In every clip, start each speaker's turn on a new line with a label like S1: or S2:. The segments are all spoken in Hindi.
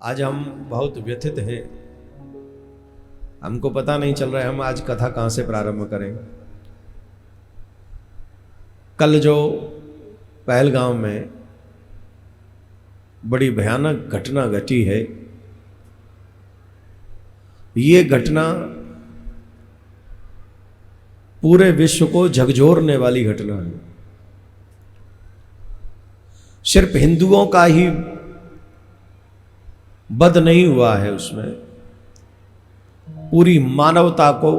S1: आज हम बहुत व्यथित हैं। हमको पता नहीं चल रहा है हम आज कथा कहाँ से प्रारंभ करें। कल जो पहलगाम में बड़ी भयानक घटना घटी है, ये घटना पूरे विश्व को झकझोरने वाली घटना है। सिर्फ हिंदुओं का ही बद नहीं हुआ है, उसमें पूरी मानवता को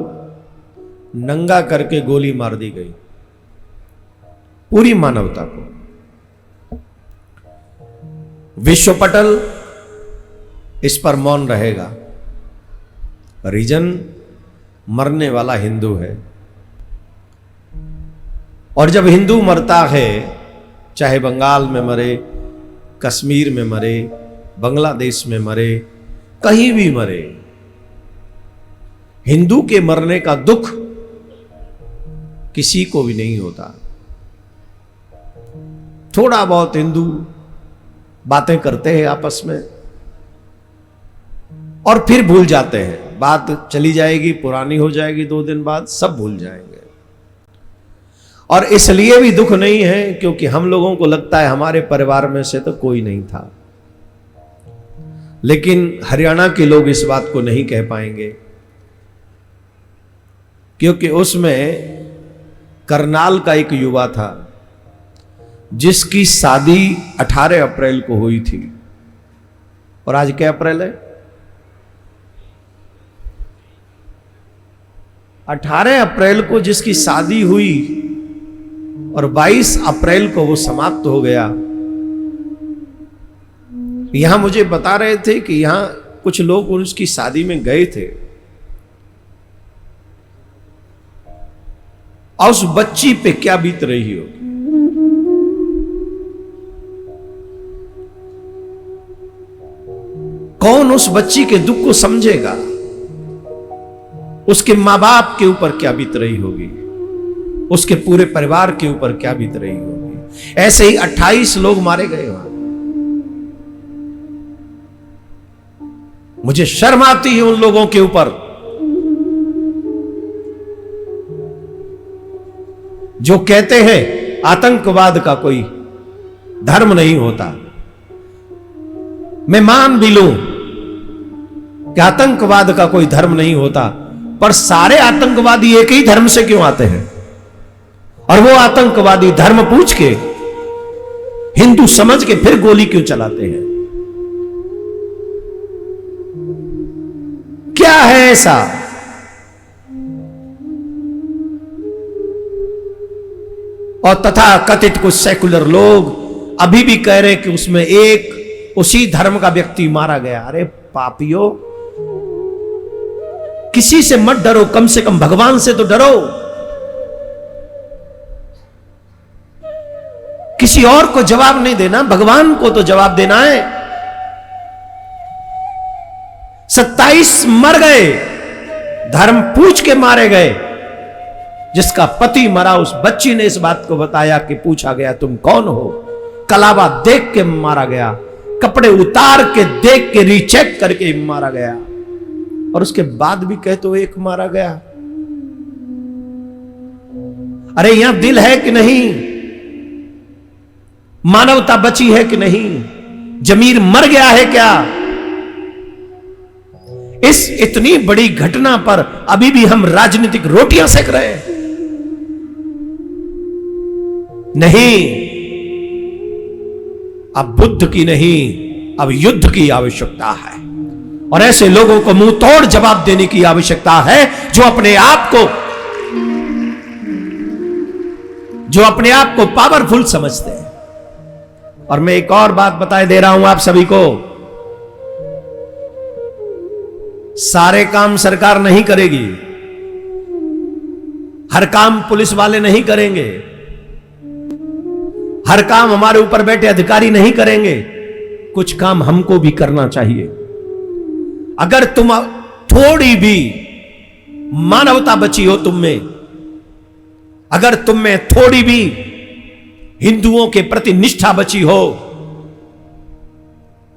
S1: नंगा करके गोली मार दी गई, पूरी मानवता को। विश्व पटल इस पर मौन रहेगा। रीजन मरने वाला हिंदू है, और जब हिंदू मरता है, चाहे बंगाल में मरे, कश्मीर में मरे, बांग्लादेश में मरे, कहीं भी मरे, हिंदू के मरने का दुख किसी को भी नहीं होता। थोड़ा बहुत हिंदू बातें करते हैं आपस में और फिर भूल जाते हैं। बात चली जाएगी, पुरानी हो जाएगी, 2 दिन बाद सब भूल जाएंगे। और इसलिए भी दुख नहीं है क्योंकि हम लोगों को लगता है हमारे परिवार में से तो कोई नहीं था। लेकिन हरियाणा के लोग इस बात को नहीं कह पाएंगे क्योंकि उसमें करनाल का एक युवा था जिसकी शादी 18 अप्रैल को हुई थी। और आज क्या अप्रैल है? 18 अप्रैल को जिसकी शादी हुई और 22 अप्रैल को वो समाप्त हो गया। यहां मुझे बता रहे थे कि यहां कुछ लोग उसकी शादी में गए थे और उस बच्ची पे क्या बीत रही होगी। कौन उस बच्ची के दुख को समझेगा? उसके मां बाप के ऊपर क्या बीत रही होगी, उसके पूरे परिवार के ऊपर क्या बीत रही होगी। ऐसे ही 28 लोग मारे गए वहां। मुझे शर्म आती है उन लोगों के ऊपर जो कहते हैं आतंकवाद का कोई धर्म नहीं होता। मैं मान भी लूं कि आतंकवाद का कोई धर्म नहीं होता, पर सारे आतंकवादी एक ही धर्म से क्यों आते हैं? और वो आतंकवादी धर्म पूछ के, हिंदू समझ के फिर गोली क्यों चलाते हैं? क्या है ऐसा? और तथा कथित कुछ सेकुलर लोग अभी भी कह रहे हैं कि उसमें एक उसी धर्म का व्यक्ति मारा गया। अरे पापियों, किसी से मत डरो, कम से कम भगवान से तो डरो। किसी और को जवाब नहीं देना, भगवान को तो जवाब देना है। 27 मर गए, धर्म पूछ के मारे गए। जिसका पति मरा, उस बच्ची ने इस बात को बताया कि पूछा गया तुम कौन हो, कलावा देख के मारा गया, कपड़े उतार के देख के रीचेक करके मारा गया, और उसके बाद भी कहे तो एक मारा गया। अरे यहां दिल है कि नहीं? मानवता बची है कि नहीं? जमीर मर गया है क्या? इस इतनी बड़ी घटना पर अभी भी हम राजनीतिक रोटियां सेक रहे हैं? नहीं, अब बुद्ध की नहीं, अब युद्ध की आवश्यकता है। और ऐसे लोगों को मुंह तोड़ जवाब देने की आवश्यकता है जो अपने आप को पावरफुल समझते हैं। और मैं एक और बात बताए दे रहा हूं आप सभी को, सारे काम सरकार नहीं करेगी, हर काम पुलिस वाले नहीं करेंगे, हर काम हमारे ऊपर बैठे अधिकारी नहीं करेंगे। कुछ काम हमको भी करना चाहिए। अगर तुम थोड़ी भी मानवता बची हो तुम में, अगर तुम में थोड़ी भी हिंदुओं के प्रति निष्ठा बची हो,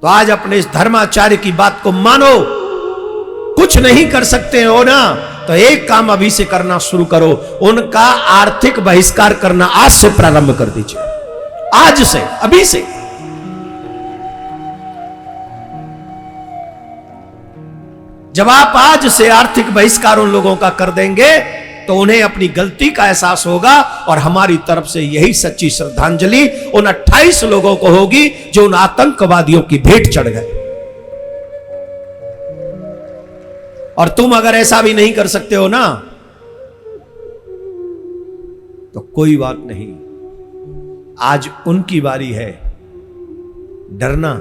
S1: तो आज अपने इस धर्माचार्य की बात को मानो। कुछ नहीं कर सकते हो ना, तो एक काम अभी से करना शुरू करो, उनका आर्थिक बहिष्कार करना आज से प्रारंभ कर दीजिए। आज से, अभी से। जब आप आज से आर्थिक बहिष्कार उन लोगों का कर देंगे तो उन्हें अपनी गलती का एहसास होगा, और हमारी तरफ से यही सच्ची श्रद्धांजलि उन 28 लोगों को होगी जो उन आतंकवादियों की भेंट चढ़ गए। और तुम अगर ऐसा भी नहीं कर सकते हो ना, तो कोई बात नहीं, आज उनकी बारी है डरना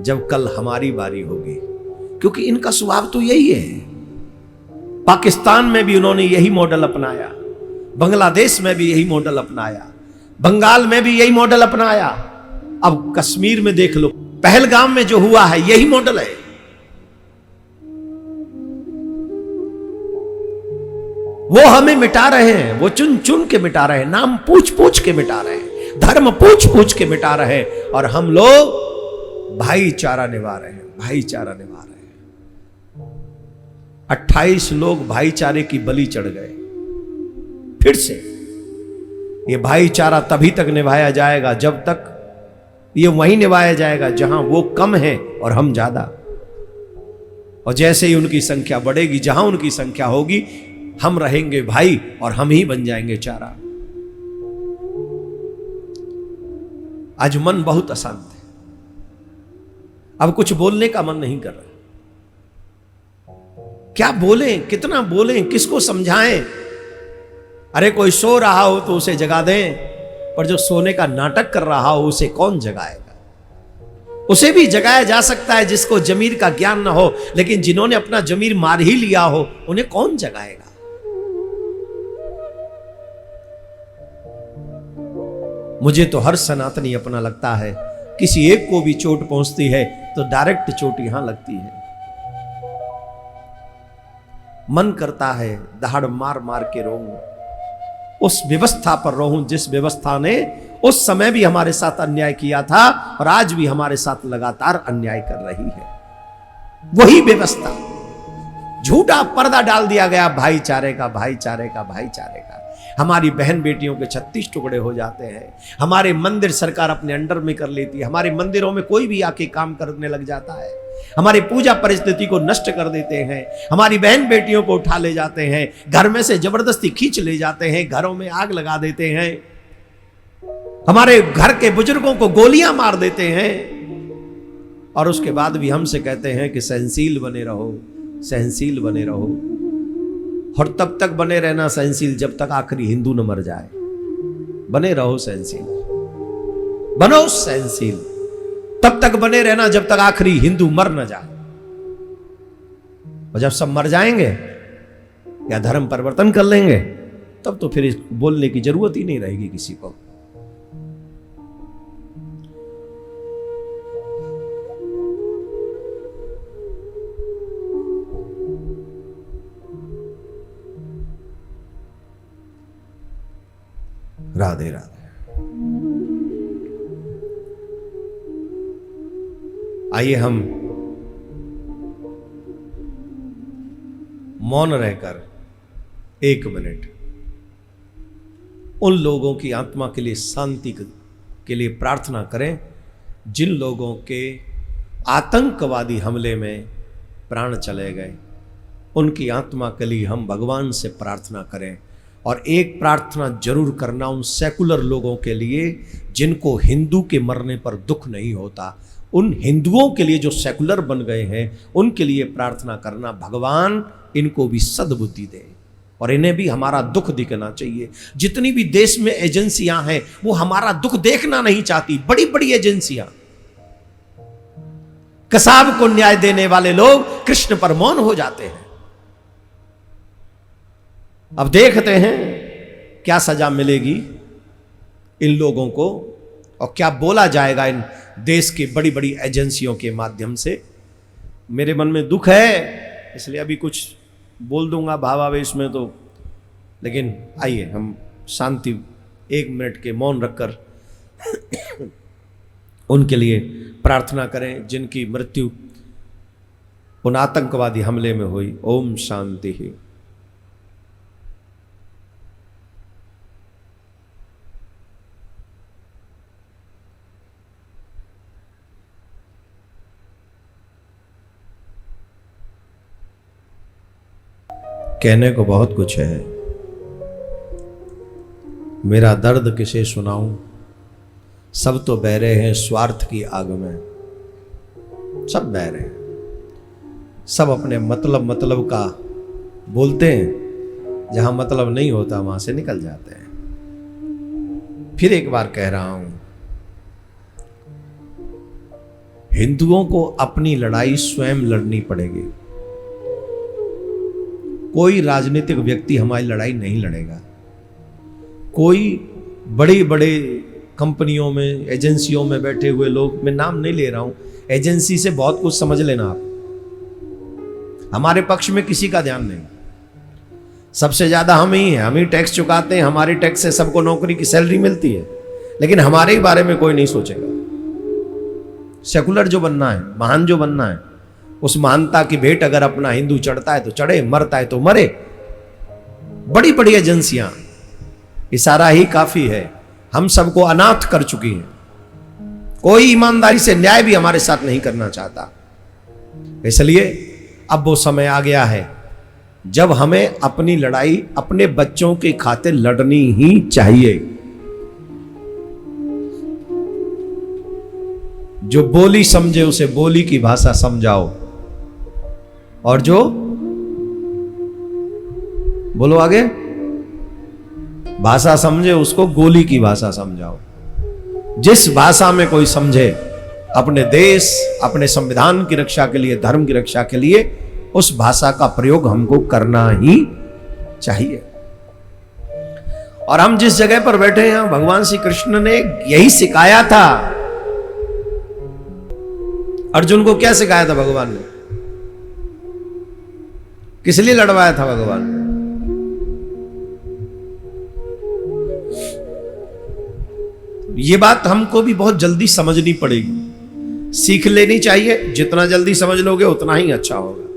S1: जब कल हमारी बारी होगी, क्योंकि इनका स्वभाव तो यही है। पाकिस्तान में भी उन्होंने यही मॉडल अपनाया, बांग्लादेश में भी यही मॉडल अपनाया, बंगाल में भी यही मॉडल अपनाया। अब कश्मीर में देख लो, पहलगाम में जो हुआ है यही मॉडल है। वो हमें मिटा रहे हैं, वो चुन चुन के मिटा रहे हैं, नाम पूछ पूछ के मिटा रहे हैं, धर्म पूछ पूछ के मिटा रहे हैं, और हम लोग भाईचारा निभा रहे हैं, भाईचारा निभा रहे हैं। 28 लोग भाईचारे की बलि चढ़ गए। फिर से ये भाईचारा तभी तक निभाया जाएगा जब तक ये वहीं निभाया जाएगा जहां वो कम है और हम ज्यादा। और जैसे ही उनकी संख्या बढ़ेगी, जहां उनकी संख्या होगी, हम रहेंगे भाई और हम ही बन जाएंगे चारा। आज मन बहुत अशांत है, अब कुछ बोलने का मन नहीं कर रहा। क्या बोलें, कितना बोलें, किसको समझाएं? अरे कोई सो रहा हो तो उसे जगा दें, पर जो सोने का नाटक कर रहा हो उसे कौन जगाएगा? उसे भी जगाया जा सकता है जिसको जमीर का ज्ञान ना हो, लेकिन जिन्होंने अपना जमीर मार ही लिया हो उन्हें कौन जगाएगा? मुझे तो हर सनातनी अपना लगता है, किसी एक को भी चोट पहुंचती है तो डायरेक्ट चोट यहां लगती है। मन करता है दहाड़ मार मार के रोऊं, उस व्यवस्था पर रोऊं जिस व्यवस्था ने उस समय भी हमारे साथ अन्याय किया था और आज भी हमारे साथ लगातार अन्याय कर रही है। वही व्यवस्था, झूठा पर्दा डाल दिया गया भाईचारे का, भाईचारे का, भाईचारे का। हमारी बहन बेटियों के 36 टुकड़े हो जाते हैं, हमारे मंदिर सरकार अपने अंडर में कर लेती है, हमारे मंदिरों में कोई भी आके काम करने लग जाता है, हमारी पूजा परिस्थिति को नष्ट कर देते हैं, हमारी बहन बेटियों को उठा ले जाते हैं, घर में से जबरदस्ती खींच ले जाते हैं, घरों में आग लगा देते हैं, हमारे घर के बुजुर्गों को गोलियां मार देते हैं, और उसके बाद भी हमसे कहते हैं कि सहनशील बने रहो, सहनशील बने रहो। और तब तक बने रहना सहनशील जब तक आखिरी हिंदू न मर जाए। बने रहो सहनशील, बनो सहनशील, तब तक बने रहना जब तक आखिरी हिंदू मर न जाए। और जब सब मर जाएंगे या धर्म परिवर्तन कर लेंगे, तब तो फिर बोलने की जरूरत ही नहीं रहेगी किसी को। राधे राधे। आइए हम मौन रहकर 1 मिनट उन लोगों की आत्मा के लिए, शांति के लिए प्रार्थना करें जिन लोगों के आतंकवादी हमले में प्राण चले गए। उनकी आत्मा के लिए हम भगवान से प्रार्थना करें। और एक प्रार्थना जरूर करना उन सेकुलर लोगों के लिए जिनको हिंदू के मरने पर दुख नहीं होता। उन हिंदुओं के लिए जो सेकुलर बन गए हैं, उनके लिए प्रार्थना करना, भगवान इनको भी सद्बुद्धि दे और इन्हें भी हमारा दुख दिखना चाहिए। जितनी भी देश में एजेंसियां हैं वो हमारा दुख देखना नहीं चाहती, बड़ी बड़ी एजेंसियां। कसाब को न्याय देने वाले लोग कृष्ण पर मौन हो जाते हैं। अब देखते हैं क्या सजा मिलेगी इन लोगों को और क्या बोला जाएगा इन देश की बड़ी बड़ी एजेंसियों के माध्यम से। मेरे मन में दुख है, इसलिए अभी कुछ बोल दूंगा भावावेश में तो, लेकिन आइए हम शांति 1 मिनट के मौन रखकर उनके लिए प्रार्थना करें जिनकी मृत्यु उन आतंकवादी हमले में हुई। ओम शांति ही। कहने को बहुत कुछ है, मेरा दर्द किसे सुनाऊं, सब तो बह रहे हैं स्वार्थ की आग में। सब बह रहे हैं, सब अपने मतलब का बोलते हैं, जहां मतलब नहीं होता वहां से निकल जाते हैं। फिर एक बार कह रहा हूं, हिंदुओं को अपनी लड़ाई स्वयं लड़नी पड़ेगी। कोई राजनीतिक व्यक्ति हमारी लड़ाई नहीं लड़ेगा। कोई बड़ी बड़ी कंपनियों में, एजेंसियों में बैठे हुए लोग, मैं नाम नहीं ले रहा हूं, एजेंसी से बहुत कुछ समझ लेना आप। हमारे पक्ष में किसी का ध्यान नहीं, सबसे ज्यादा हम ही हैं, हम ही टैक्स चुकाते हैं, हमारी टैक्स से सबको नौकरी की सैलरी मिलती है, लेकिन हमारे ही बारे में कोई नहीं सोचेगा। सेकुलर जो बनना है, महान जो बनना है, उस महानता की भेंट अगर अपना हिंदू चढ़ता है तो चढ़े, मरता है तो मरे। बड़ी बड़ी एजेंसियां, इशारा ही काफी है, हम सबको अनाथ कर चुकी हैं। कोई ईमानदारी से न्याय भी हमारे साथ नहीं करना चाहता। इसलिए अब वो समय आ गया है जब हमें अपनी लड़ाई अपने बच्चों के खातिर लड़नी ही चाहिए। जो बोली समझे उसे बोली की भाषा समझाओ, और जो बोलो आगे भाषा समझे उसको गोली की भाषा समझाओ। जिस भाषा में कोई समझे अपने देश, अपने संविधान की रक्षा के लिए, धर्म की रक्षा के लिए, उस भाषा का प्रयोग हमको करना ही चाहिए। और हम जिस जगह पर बैठे हैं, भगवान श्री कृष्ण ने यही सिखाया था। अर्जुन को क्या सिखाया था भगवान ने? किस लिए लड़वाया था भगवान ने? ये बात हमको भी बहुत जल्दी समझनी पड़ेगी, सीख लेनी चाहिए। जितना जल्दी समझ लोगे उतना ही अच्छा होगा।